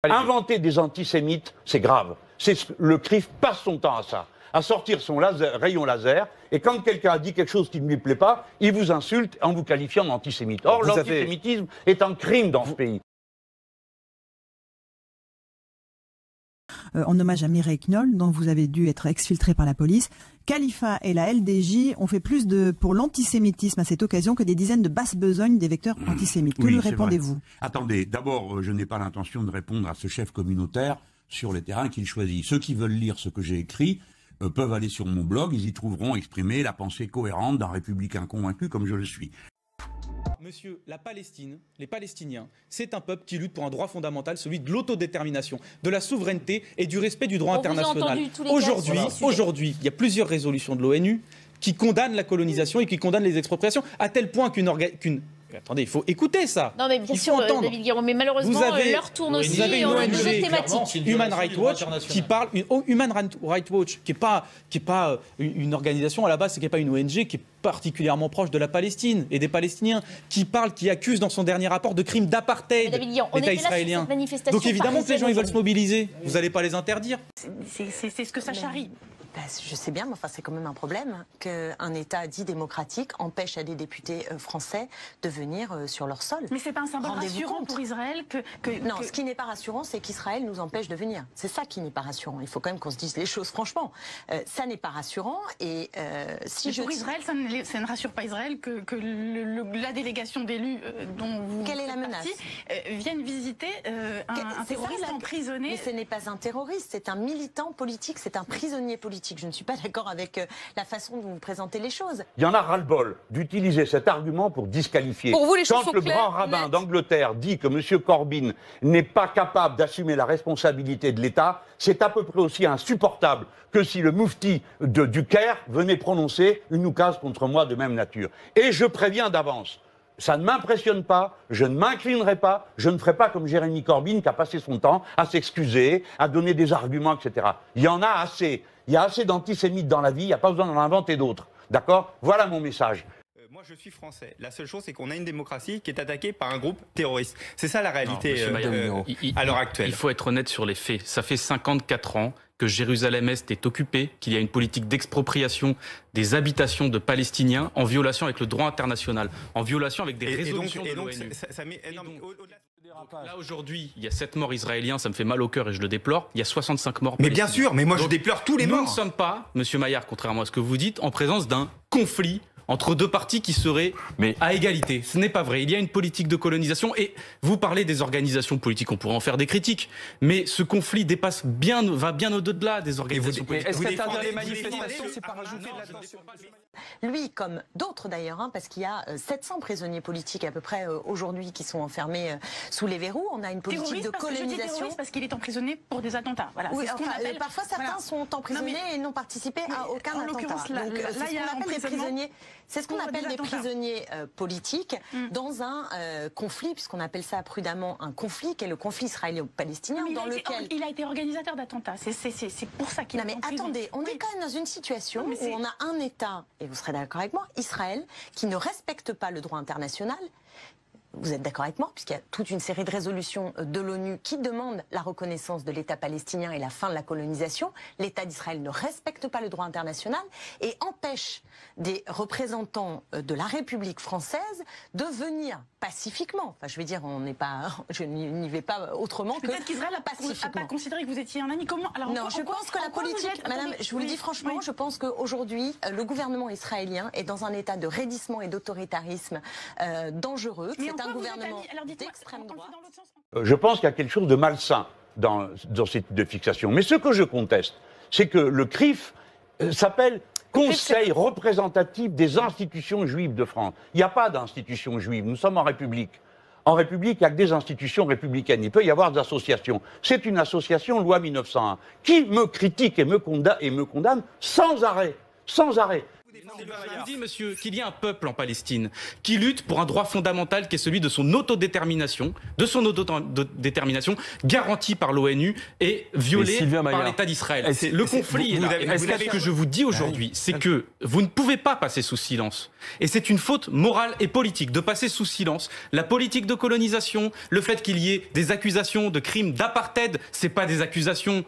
Inventer des antisémites, c'est grave. Le CRIF passe son temps à ça, à sortir son rayon laser, et quand quelqu'un a dit quelque chose qui ne lui plaît pas, il vous insulte en vous qualifiant d'antisémite. Or, l'antisémitisme est un crime dans ce pays. En hommage à Mireille Knoll, dont vous avez dû être exfiltré par la police, Khalifa et la LDJ ont fait plus pour l'antisémitisme à cette occasion que des dizaines de basses besognes des vecteurs antisémites. Que lui répondez-vous? Attendez, d'abord, je n'ai pas l'intention de répondre à ce chef communautaire sur les terrains qu'il choisit. Ceux qui veulent lire ce que j'ai écrit peuvent aller sur mon blog, ils y trouveront exprimé la pensée cohérente d'un républicain convaincu comme je le suis. Monsieur, la Palestine, les Palestiniens, c'est un peuple qui lutte pour un droit fondamental, celui de l'autodétermination, de la souveraineté et du respect du droit international. Aujourd'hui, il y a plusieurs résolutions de l'ONU qui condamnent la colonisation et qui condamnent les expropriations, à tel point Attendez, il faut écouter ça. Non, mais bien sûr, David Guiraud, mais malheureusement, l'heure tourne aussi. Vous avez une ONG, thématique. Human Rights Watch, qui parle. Human Rights Watch, qui est pas une organisation à la base, qui n'est pas une ONG, qui est particulièrement proche de la Palestine et des Palestiniens, qui accuse dans son dernier rapport de crimes d'apartheid l'État israélien. Donc évidemment que les gens ils veulent se mobiliser. Vous n'allez pas les interdire. C'est ce que ça charrie. Je sais bien, mais enfin, c'est quand même un problème qu'un État dit démocratique empêche à des députés français de venir sur leur sol. Mais c'est pas un symbole rassurant pour Israël Non, ce qui n'est pas rassurant, c'est qu'Israël nous empêche de venir. C'est ça qui n'est pas rassurant. Il faut quand même qu'on se dise les choses franchement. Ça n'est pas rassurant. Et pour Israël, ça ne rassure pas Israël que la délégation d'élus dont vous Quelle est la menace viennent visiter un terroriste emprisonné. Mais ce n'est pas un terroriste, c'est un militant politique, c'est un prisonnier politique. Je ne suis pas d'accord avec la façon dont vous présentez les choses. Il y en a ras-le-bol d'utiliser cet argument pour disqualifier. Pour vous, les choses Quand le grand rabbin d'Angleterre dit que M. Corbyn n'est pas capable d'assumer la responsabilité de l'État, c'est à peu près aussi insupportable que si le moufti du Caire venait prononcer une oukase contre moi de même nature. Et je préviens d'avance. Ça ne m'impressionne pas, je ne m'inclinerai pas, je ne ferai pas comme Jérémy Corbyn qui a passé son temps à s'excuser, à donner des arguments, etc. Il y en a assez. Il y a assez d'antisémites dans la vie, il n'y a pas besoin d'en inventer d'autres. D'accord? Voilà mon message. Moi, je suis français. La seule chose, c'est qu'on a une démocratie qui est attaquée par un groupe terroriste. C'est ça la réalité à l'heure actuelle. Il faut être honnête sur les faits. Ça fait 54 ans que Jérusalem-Est est occupée, qu'il y a une politique d'expropriation des habitations de Palestiniens en violation avec le droit international, en violation avec des résolutions de l'ONU. Là, aujourd'hui, il y a 7 morts israéliens, ça me fait mal au cœur et je le déplore. Il y a 65 morts palestiniens. Mais bien sûr, mais moi je déplore tous les morts. Nous ne sommes pas, Monsieur Maillard, contrairement à ce que vous dites, en présence d'un conflit entre deux parties qui seraient à égalité. Ce n'est pas vrai. Il y a une politique de colonisation et vous parlez des organisations politiques, on pourrait en faire des critiques, mais ce conflit va bien au-delà des organisations politiques. Est-ce qu'interdire les manifestations, c'est pas rajouter de la tension? Lui, comme d'autres d'ailleurs, parce qu'il y a 700 prisonniers politiques à peu près aujourd'hui qui sont enfermés sous les verrous. On a une politique de colonisation. Parce qu'il est emprisonné pour des attentats. Voilà, oui, parfois certains sont emprisonnés et n'ont participé à aucun attentat. Là, il y a des prisonniers. C'est ce qu'on appelle des prisonniers politiques dans un conflit, puisqu'on appelle ça prudemment un conflit, qui est le conflit israélo-palestinien, dans lequel... Il a été organisateur d'attentats, c'est pour ça qu'il a... Mais attendez, on est quand même dans une situation où on a un État, et vous serez d'accord avec moi, Israël, qui ne respecte pas le droit international. Vous êtes d'accord avec moi, puisqu'il y a toute une série de résolutions de l'ONU qui demandent la reconnaissance de l'État palestinien et la fin de la colonisation. L'État d'Israël ne respecte pas le droit international et empêche des représentants de la République française de venir pacifiquement. Enfin, je veux dire, je n'y vais pas autrement que peut-être qu'Israël n'a pas considéré que vous étiez un ami. Comment? Alors, non, je pense que la politique, madame, je vous le dis franchement, je pense qu'aujourd'hui, le gouvernement israélien est dans un état de raidissement et d'autoritarisme dangereux. C'est un gouvernement d'extrême droite. Je pense qu'il y a quelque chose de malsain dans cette type de fixation. Mais ce que je conteste, c'est que le CRIF s'appelle Conseil représentatif des institutions juives de France. Il n'y a pas d'institutions juives, nous sommes en République. En République, il n'y a que des institutions républicaines. Il peut y avoir des associations. C'est une association loi 1901 qui me critique et me condamne sans arrêt. Sans arrêt. Je vous dis, monsieur, qu'il y a un peuple en Palestine qui lutte pour un droit fondamental qui est celui de son autodétermination, garanti par l'ONU et violé par l'État d'Israël. Le conflit est là. Et ce que je vous dis aujourd'hui, c'est que vous ne pouvez pas passer sous silence. Et c'est une faute morale et politique de passer sous silence la politique de colonisation, le fait qu'il y ait des accusations de crimes d'apartheid, c'est pas des accusations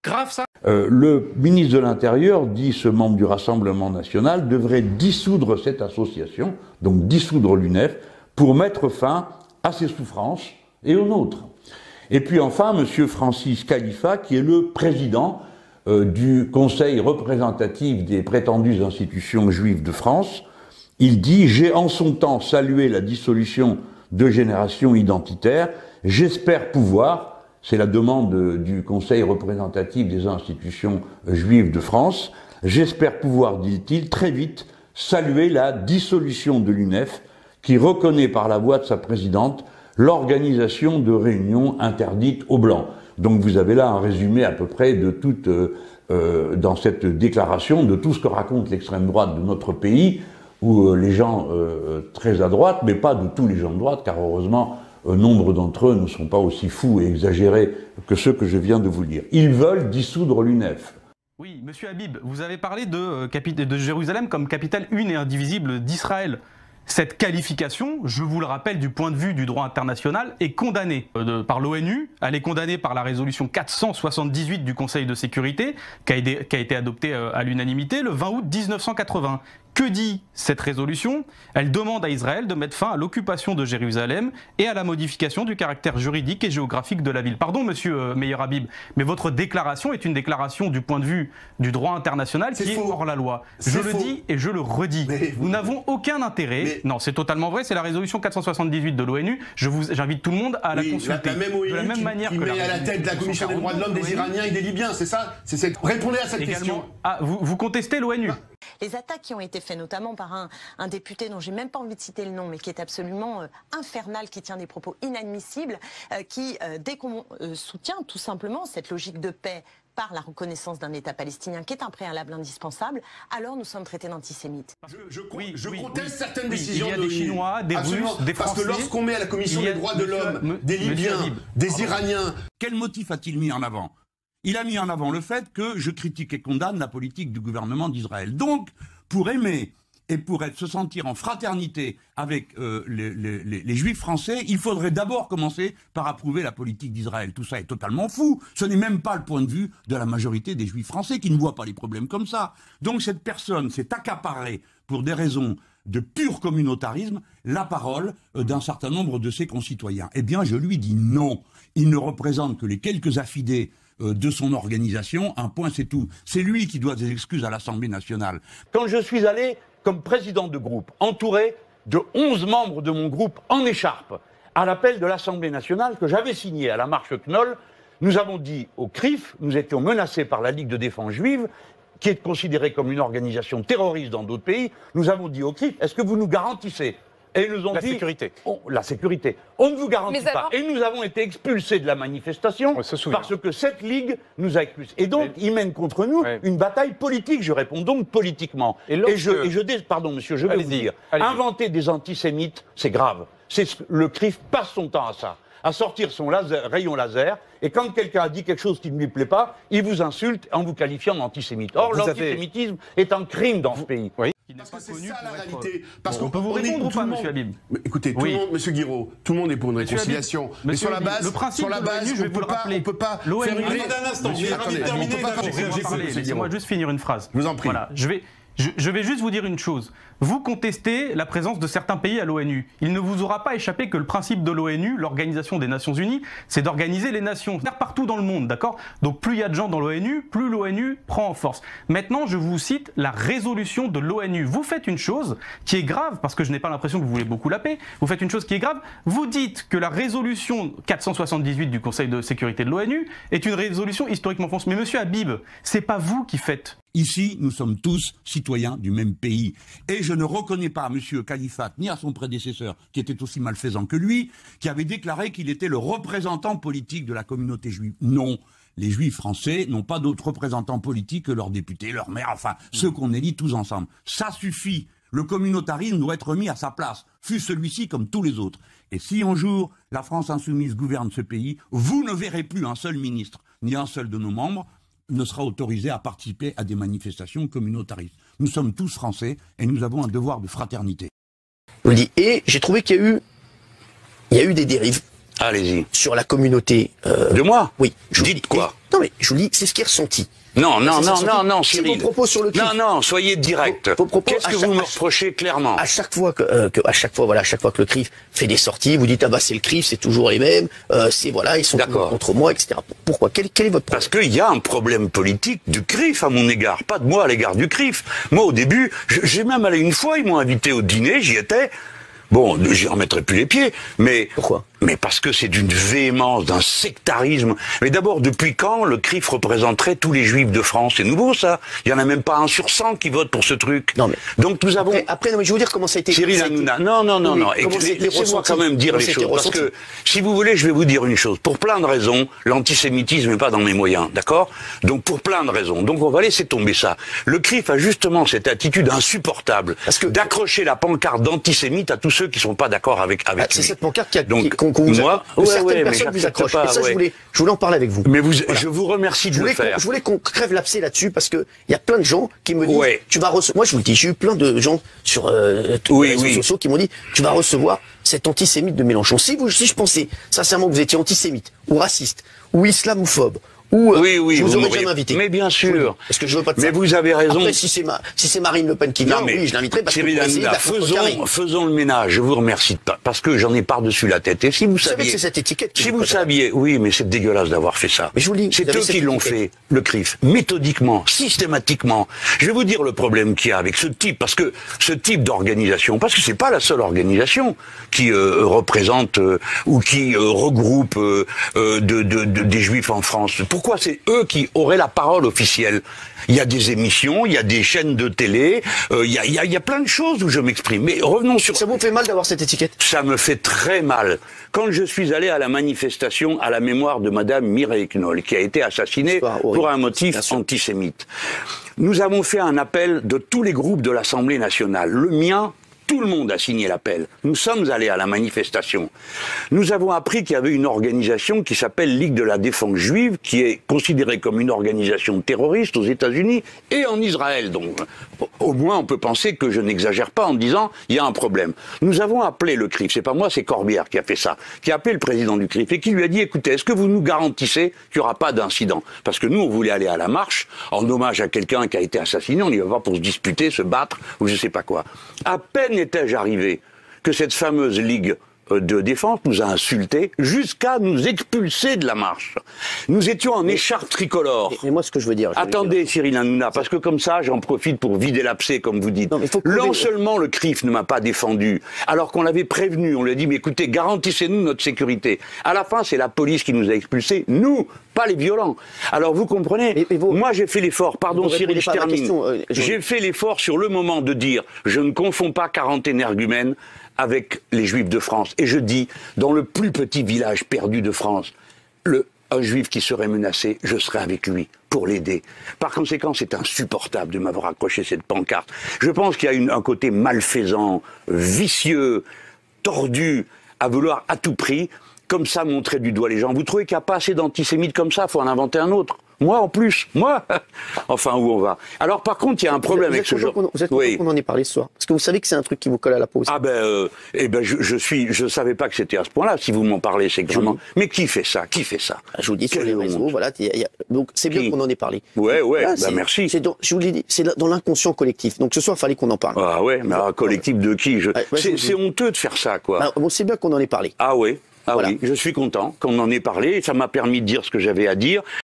graves, ça. Le ministre de l'Intérieur dit ce membre du Rassemblement national devrait dissoudre cette association, donc dissoudre l'UNEF, pour mettre fin à ses souffrances et aux nôtres. Et puis enfin, M. Francis Khalifa, qui est le président du Conseil représentatif des prétendues institutions juives de France, il dit « J'ai en son temps salué la dissolution de Génération Identitaire, j'espère pouvoir... » C'est la demande du Conseil représentatif des institutions juives de France. J'espère pouvoir, dit-il, très vite saluer la dissolution de l'UNEF qui reconnaît par la voix de sa présidente l'organisation de réunions interdites aux Blancs. Donc vous avez là un résumé à peu près de toute, dans cette déclaration, de tout ce que raconte l'extrême droite de notre pays, où les gens très à droite, mais pas de tous les gens de droite, car heureusement, nombre d'entre eux ne sont pas aussi fous et exagérés que ceux que je viens de vous dire. Ils veulent dissoudre l'UNEF. Oui, monsieur Habib, vous avez parlé de Jérusalem comme capitale une et indivisible d'Israël. Cette qualification, je vous le rappelle du point de vue du droit international, est condamnée par l'ONU, elle est condamnée par la résolution 478 du Conseil de sécurité, qui a été adoptée à l'unanimité le 20 août 1980. Que dit cette résolution? Elle demande à Israël de mettre fin à l'occupation de Jérusalem et à la modification du caractère juridique et géographique de la ville. Pardon, monsieur Meyer Habib, mais votre déclaration est une déclaration du point de vue du droit international qui est hors la loi. Je le dis et je le redis. Nous n'avons aucun intérêt. Non, c'est totalement vrai, c'est la résolution 478 de l'ONU. J'invite tout le monde à la consulter. De la même manière que met à la tête de la Commission des droits de l'homme des Iraniens et des Libyens, c'est ça? Répondez à cette question. Ah, vous contestez l'ONU? Les attaques qui ont été faites notamment par un député dont j'ai même pas envie de citer le nom, mais qui est absolument infernal, qui tient des propos inadmissibles, qui, dès qu'on soutient tout simplement cette logique de paix par la reconnaissance d'un État palestinien qui est un préalable indispensable, alors nous sommes traités d'antisémites. Je conteste certaines décisions de l'ONU. Il y a des Chinois, des Russes, des Français... Parce que lorsqu'on met à la Commission des droits de l'homme des Libyens, des Iraniens... Quel motif a-t-il mis en avant? Il a mis en avant le fait que je critique et condamne la politique du gouvernement d'Israël. Donc, pour aimer et pour se sentir en fraternité avec les Juifs français, il faudrait d'abord commencer par approuver la politique d'Israël. Tout ça est totalement fou. Ce n'est même pas le point de vue de la majorité des Juifs français qui ne voient pas les problèmes comme ça. Donc cette personne s'est accaparée, pour des raisons de pur communautarisme, la parole d'un certain nombre de ses concitoyens. Eh bien, je lui dis non. Il ne représente que les quelques affidés de son organisation, un point c'est tout. C'est lui qui doit des excuses à l'Assemblée nationale. Quand je suis allé comme président de groupe, entouré de 11 membres de mon groupe en écharpe, à l'appel de l'Assemblée nationale que j'avais signé à la marche Knoll, nous avons dit au CRIF, nous étions menacés par la Ligue de défense juive, qui est considérée comme une organisation terroriste dans d'autres pays, nous avons dit au CRIF, est-ce que vous nous garantissez? Et ils nous ont dit... sécurité. La sécurité. On ne vous garantit pas. Et nous avons été expulsés de la manifestation parce que cette Ligue nous a expulsés. Et donc, ils mènent contre nous une bataille politique. Je réponds donc politiquement. Pardon, monsieur, je vais vous dire, inventer des antisémites, c'est grave. Le CRIF passe son temps à ça, à sortir son rayon laser, et quand quelqu'un a dit quelque chose qui ne lui plaît pas, il vous insulte en vous qualifiant d'antisémite. Or, l'antisémitisme est un crime dans ce pays. Oui. Parce que c'est ça la réalité. Parce qu'on peut vous répondre ou pas, monsieur Habib? Écoutez, tout le monde, monsieur Guiraud, tout le monde est pour une réconciliation. Mais sur la base, le principe de l'ONU, je vais vous le rappeler. On ne peut pas faire une... Attendez un instant, laissez-moi juste finir une phrase. Je vous en prie. Voilà, je vais juste vous dire une chose. Vous contestez la présence de certains pays à l'ONU. Il ne vous aura pas échappé que le principe de l'ONU, l'Organisation des Nations Unies, c'est d'organiser les nations partout dans le monde, d'accord? Donc plus il y a de gens dans l'ONU, plus l'ONU prend en force. Maintenant, je vous cite la résolution de l'ONU. Vous faites une chose qui est grave, parce que je n'ai pas l'impression que vous voulez beaucoup la paix. Vous faites une chose qui est grave. Vous dites que la résolution 478 du Conseil de sécurité de l'ONU est une résolution historiquement fausse. Mais monsieur Habib, c'est pas vous qui faites. Ici, nous sommes tous citoyens du même pays. Et je ne reconnais pas à M. Khalifa, ni à son prédécesseur, qui était aussi malfaisant que lui, qui avait déclaré qu'il était le représentant politique de la communauté juive. Non. les Juifs français n'ont pas d'autres représentants politiques que leurs députés, leurs maires, enfin, ceux qu'on élit tous ensemble. Ça suffit. Le communautarisme doit être mis à sa place, fût celui-ci comme tous les autres. Et si un jour la France insoumise gouverne ce pays, vous ne verrez plus un seul ministre, ni un seul de nos membres, ne sera autorisé à participer à des manifestations communautaristes. Nous sommes tous Français et nous avons un devoir de fraternité. Je vous le dis. Et j'ai trouvé qu'il y a eu des dérives. Allez-y. Sur la communauté. De moi? Oui. Dites quoi? Non mais je vous dis, c'est ce qui est ressenti. Non, Cyril. Vos propos sur le CRIF. Non, soyez direct. Qu'est-ce que vous me reprochez clairement? À chaque fois que le CRIF fait des sorties, vous dites ah bah c'est le CRIF, c'est toujours les mêmes, ils sont contre moi, etc. Pourquoi? Quel est votre problème? Parce qu'il y a un problème politique du CRIF à mon égard, pas de moi à l'égard du CRIF. Moi au début, j'ai même allé une fois, ils m'ont invité au dîner, j'y étais. Bon, j'y remettrai plus les pieds, mais... Pourquoi? Mais parce que c'est d'une véhémence, d'un sectarisme. Mais d'abord, depuis quand le CRIF représenterait tous les Juifs de France? C'est nouveau, ça. Il y en a même pas 1 sur 100 qui vote pour ce truc. Non, mais... Donc nous avons... Après, non, mais je vais vous dire comment ça a été... Cyril Hanouna, non. Laissez-moi quand même dire les choses. Parce que, si vous voulez, je vais vous dire une chose. Pour plein de raisons, l'antisémitisme n'est pas dans mes moyens, d'accord? Donc pour plein de raisons. Donc on va laisser tomber ça. Le CRIF a justement cette attitude insupportable d'accrocher la pancarte d'antisémite à tous ceux qui sont pas d'accord avec lui. C'est cette pancarte qui a... Moi, certaines personnes vous accrochent. Et ça, je voulais en parler avec vous. Mais je vous remercie de le faire. Je voulais qu'on crève l'abcès là-dessus parce que il y a plein de gens qui me disent, tu vas recevoir. Moi, je vous le dis, j'ai eu plein de gens sur les réseaux sociaux qui m'ont dit, tu vas recevoir cet antisémite de Mélenchon. Si je pensais sincèrement que vous étiez antisémite ou raciste ou islamophobe, je vous aurais jamais invité. Mais bien sûr. Parce que je veux pas de ça. Mais vous avez raison. Après, si c'est Marine Le Pen qui vient, oui, je l'inviterai parce que faisons le ménage. Je vous remercie de pas, parce que j'en ai par-dessus la tête. Et si vous saviez, que c'est cette étiquette. Si vous saviez, oui, mais c'est dégueulasse d'avoir fait ça. Mais je vous le dis. C'est eux qui l'ont fait, le CRIF, méthodiquement, systématiquement. Je vais vous dire le problème qu'il y a avec ce type, parce que ce type d'organisation, parce que c'est pas la seule organisation qui représente ou qui regroupe des Juifs en France. Pourquoi c'est eux qui auraient la parole officielle? Il y a des émissions, il y a des chaînes de télé, il y a plein de choses où je m'exprime. Mais revenons sur... Ça vous fait mal d'avoir cette étiquette? Ça me fait très mal. Quand je suis allé à la manifestation à la mémoire de Madame Mireille Knoll, qui a été assassinée pour un motif antisémite, nous avons fait un appel de tous les groupes de l'Assemblée nationale. Le mien... Tout le monde a signé l'appel. Nous sommes allés à la manifestation. Nous avons appris qu'il y avait une organisation qui s'appelle Ligue de la Défense Juive, qui est considérée comme une organisation terroriste aux États-Unis et en Israël. Donc, au moins, on peut penser que je n'exagère pas en disant il y a un problème. Nous avons appelé le CRIF. C'est pas moi, c'est Corbière qui a fait ça, qui a appelé le président du CRIF et qui lui a dit écoutez, est-ce que vous nous garantissez qu'il n'y aura pas d'incident? Parce que nous, on voulait aller à la marche en hommage à quelqu'un qui a été assassiné. On n'y va pas pour se disputer, se battre ou je sais pas quoi. À peine étais-je arrivé que cette fameuse Ligue de défense nous a insultés jusqu'à nous expulser de la marche. Nous étions en écharpe tricolore. Mais moi, ce que je veux dire... Attendez, Cyril Hanouna, parce que comme ça, j'en profite pour vider l'abcès, comme vous dites. Non seulement le CRIF ne m'a pas défendu, alors qu'on l'avait prévenu, on lui a dit, mais écoutez, garantissez-nous notre sécurité. À la fin, c'est la police qui nous a expulsés, nous, pas les violents. Alors vous comprenez, moi j'ai fait l'effort, pardon Cyril, je termine. J'ai fait l'effort sur le moment de dire, je ne confonds pas 40 énergumènes avec les Juifs de France. Et je dis, dans le plus petit village perdu de France, un Juif qui serait menacé, je serai avec lui pour l'aider. Par conséquent, c'est insupportable de m'avoir accroché cette pancarte. Je pense qu'il y a un côté malfaisant, vicieux, tordu, à vouloir à tout prix, comme ça, montrer du doigt les gens. Vous trouvez qu'il n'y a pas assez d'antisémites comme ça? Il faut en inventer un autre. Moi, en plus, moi. Enfin, où on va. Alors, par contre, il y a un problème avec ce genre. Vous êtes content qu'on en ait parlé ce soir? Parce que vous savez que c'est un truc qui vous colle à la peau aussi. Ah je savais pas que c'était à ce point-là. Si vous m'en parlez, c'est que vraiment... Mais qui fait ça? Qui fait ça? Je vous dis sur les réseaux, voilà. Donc, c'est bien qu'on en ait parlé. Ouais, voilà, merci. Je vous l'ai dit, c'est dans l'inconscient collectif. Donc, ce soir, il fallait qu'on en parle. Ah ouais, mais un collectif de qui? C'est honteux de faire ça, quoi. Bon, c'est bien qu'on en ait parlé. Ah ouais. Ah voilà. Oui, je suis content qu'on en ait parlé, ça m'a permis de dire ce que j'avais à dire.